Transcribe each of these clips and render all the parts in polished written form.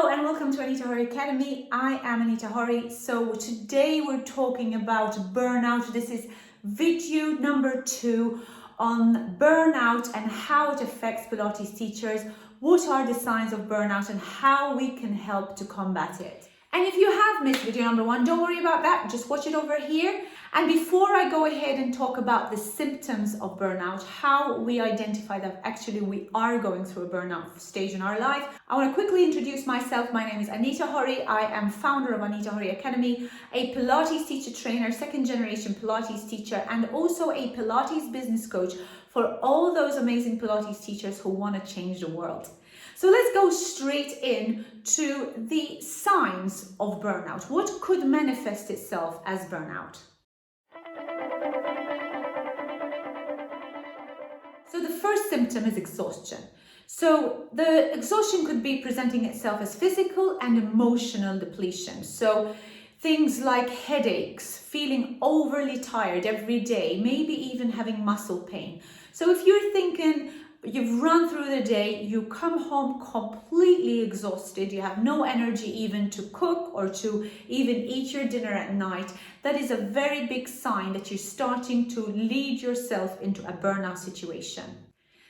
Hello and welcome to Anita Horry Academy. I am Anita Horry. So today we're talking about burnout. This is video number 2 on burnout and how it affects Pilates teachers. What are the signs of burnout and how we can help to combat it. And if you have missed video number 1, don't worry about that. Just watch it over here. And before I go ahead and talk about the symptoms of burnout, how we identify that actually we are going through a burnout stage in our life, I want to quickly introduce myself. My name is Anita Horry. I am founder of Anita Horry Academy, a Pilates teacher trainer, second generation Pilates teacher, and also a Pilates business coach for all those amazing Pilates teachers who want to change the world. So let's go straight in to the signs of burnout. What could manifest itself as burnout? So the first symptom is exhaustion. So the exhaustion could be presenting itself as physical and emotional depletion. So things like headaches, feeling overly tired every day, maybe even having muscle pain. So if you're thinking, you've run through the day, you come home completely exhausted, you have no energy even to cook or to even eat your dinner at night, that is a very big sign that you're starting to lead yourself into a burnout situation.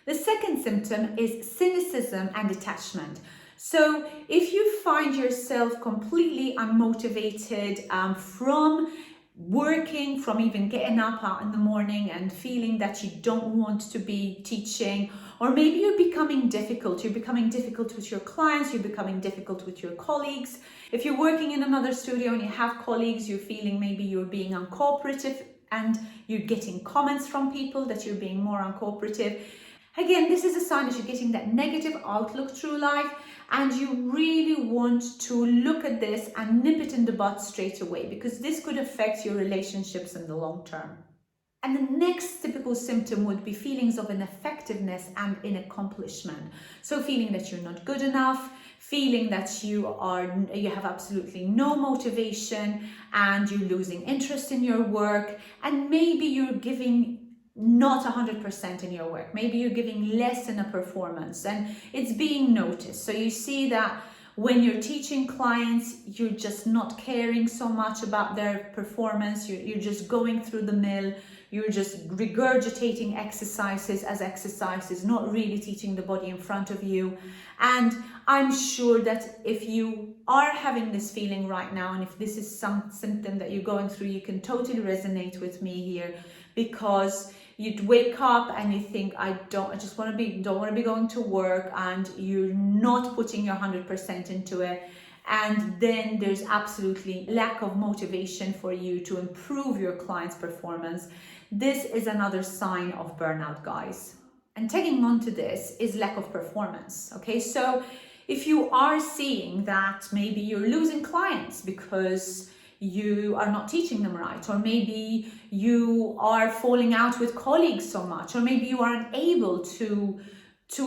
The second symptom is cynicism and detachment. So if you find yourself completely unmotivated from working, from even getting up out in the morning and feeling that you don't want to be teaching, or maybe you're becoming difficult with your clients, you're becoming difficult with your colleagues. If you're working in another studio and you have colleagues, you're feeling maybe you're being uncooperative and you're getting comments from people that you're being more uncooperative. Again, this is a sign that you're getting that negative outlook through life, and you really want to look at this and nip it in the bud straight away, because this could affect your relationships in the long term. And the next typical symptom would be feelings of ineffectiveness and inaccomplishment. So feeling that you're not good enough, feeling that you have absolutely no motivation and you're losing interest in your work, and maybe you're giving not 100% in your work. Maybe you're giving less in a performance and it's being noticed. So you see that when you're teaching clients, you're just not caring so much about their performance. You're just going through the mill. You're just regurgitating exercises as exercises, not really teaching the body in front of you. And I'm sure that if you are having this feeling right now, and if this is some symptom that you're going through, you can totally resonate with me here, because you'd wake up and you think, don't want to be going to work, and you're not putting your 100% into it. And then there's absolutely lack of motivation for you to improve your client's performance. This is another sign of burnout, guys. And tagging on to this is lack of performance. Okay, so if you are seeing that maybe you're losing clients because you are not teaching them right, or maybe you are falling out with colleagues so much, or maybe you are unable to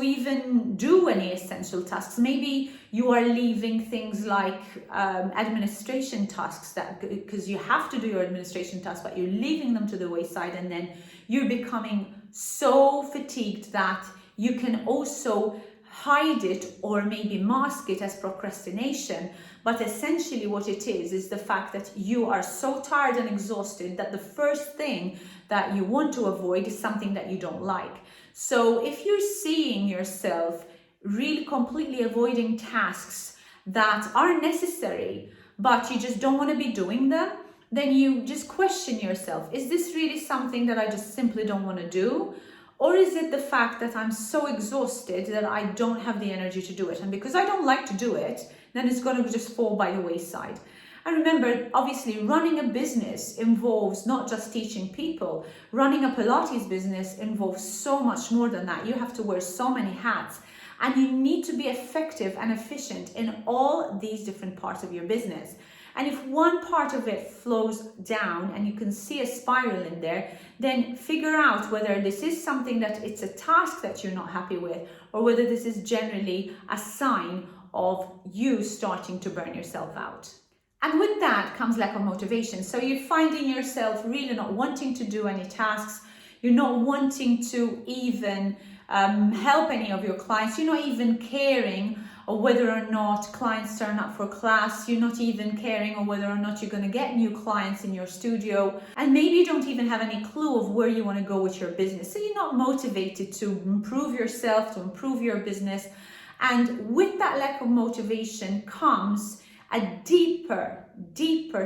even do any essential tasks. Maybe you are leaving things like administration tasks, that because you have to do your administration tasks, but you're leaving them to the wayside, and then you're becoming so fatigued that you can also hide it or maybe mask it as procrastination. But essentially what it is the fact that you are so tired and exhausted that the first thing that you want to avoid is something that you don't like. So if you're seeing yourself really completely avoiding tasks that are necessary, but you just don't want to be doing them, then you just question yourself, is this really something that I just simply don't want to do? Or is it the fact that I'm so exhausted that I don't have the energy to do it? And because I don't like to do it, then it's going to just fall by the wayside. And remember, obviously, running a business involves not just teaching people. Running a Pilates business involves so much more than that. You have to wear so many hats, and you need to be effective and efficient in all these different parts of your business. And if one part of it flows down and you can see a spiral in there, then figure out whether this is something that it's a task that you're not happy with, or whether this is generally a sign of you starting to burn yourself out. And with that comes lack of motivation. So you're finding yourself really not wanting to do any tasks. You're not wanting to even help any of your clients. You're not even caring or whether or not clients turn up for class, you're not even caring or whether or not you're going to get new clients in your studio, and maybe you don't even have any clue of where you want to go with your business. So you're not motivated to improve yourself, to improve your business. And with that lack of motivation comes a deeper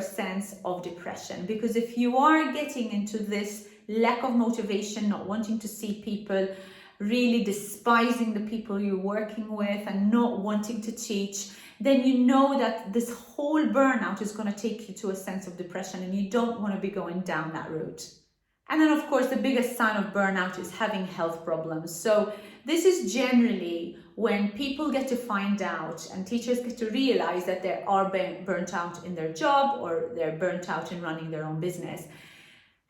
sense of depression, because if you are getting into this lack of motivation, not wanting to see people, really despising the people you're working with and not wanting to teach, then you know that this whole burnout is going to take you to a sense of depression, and you don't want to be going down that route. And then, of course, the biggest sign of burnout is having health problems. So this is generally when people get to find out and teachers get to realize that they are burnt out in their job, or they're burnt out in running their own business.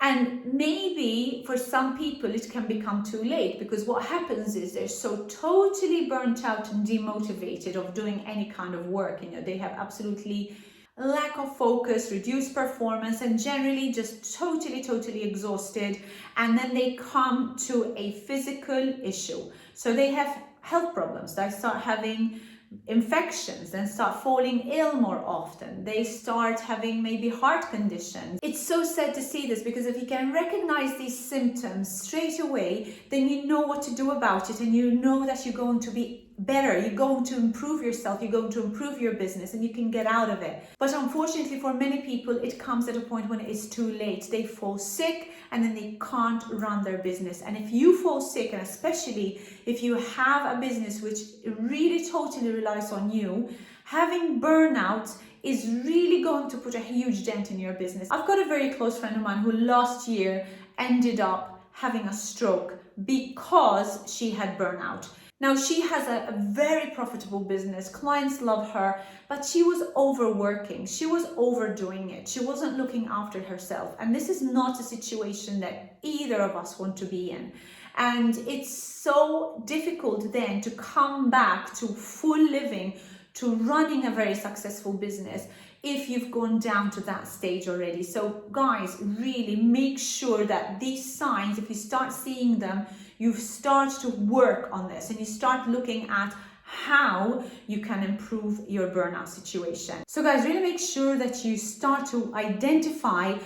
And maybe for some people it can become too late, because what happens is they're so totally burnt out and demotivated of doing any kind of work. You know, they have absolutely lack of focus, reduced performance, and generally just totally exhausted. And then they come to a physical issue. So they have health problems. They start having infections, then start falling ill more often. They start having maybe heart conditions. It's so sad to see this, because if you can recognize these symptoms straight away, then you know what to do about it, and you know that you're going to be better, you're going to improve yourself, you're going to improve your business, and you can get out of it. But unfortunately for many people, it comes at a point when it is too late. They fall sick and then they can't run their business. And if you fall sick, and especially if you have a business which really totally relies on you, having burnout is really going to put a huge dent in your business. I've got a very close friend of mine who last year ended up having a stroke because she had burnout. Now, she has a very profitable business, clients love her, but she was overworking, she was overdoing it, she wasn't looking after herself. And this is not a situation that either of us want to be in. And it's so difficult then to come back to full living, to running a very successful business, if you've gone down to that stage already. So guys, really make sure that these signs, if you start seeing them, you start to work on this and you start looking at how you can improve your burnout situation. So guys, really make sure that you start to identify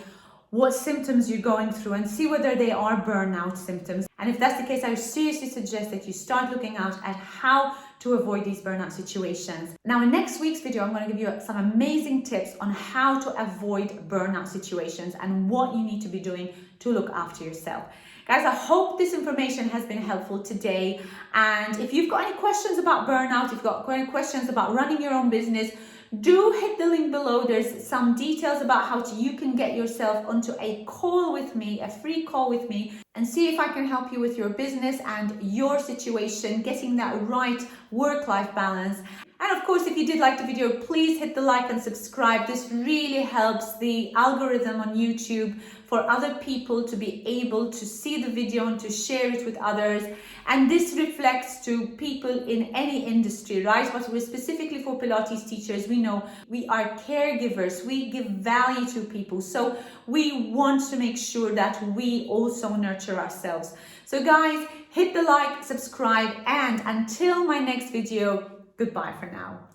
what symptoms you're going through and see whether they are burnout symptoms. And if that's the case, I would seriously suggest that you start looking out at how to avoid these burnout situations. Now, in next week's video, I'm going to give you some amazing tips on how to avoid burnout situations and what you need to be doing to look after yourself. Guys, I hope this information has been helpful today. And if you've got any questions about burnout, if you've got any questions about running your own business, do hit the link below. There's some details about how you can get yourself onto a call with me, a free call with me, and see if I can help you with your business and your situation, getting that right work-life balance. And of course, if you did like the video, please hit the like and subscribe. This really helps the algorithm on YouTube for other people to be able to see the video and to share it with others. And this reflects to people in any industry, right? But we're specifically for Pilates teachers. We know we are caregivers. We give value to people. So we want to make sure that we also nurture ourselves. So guys, hit the like, subscribe, and until my next video, goodbye for now.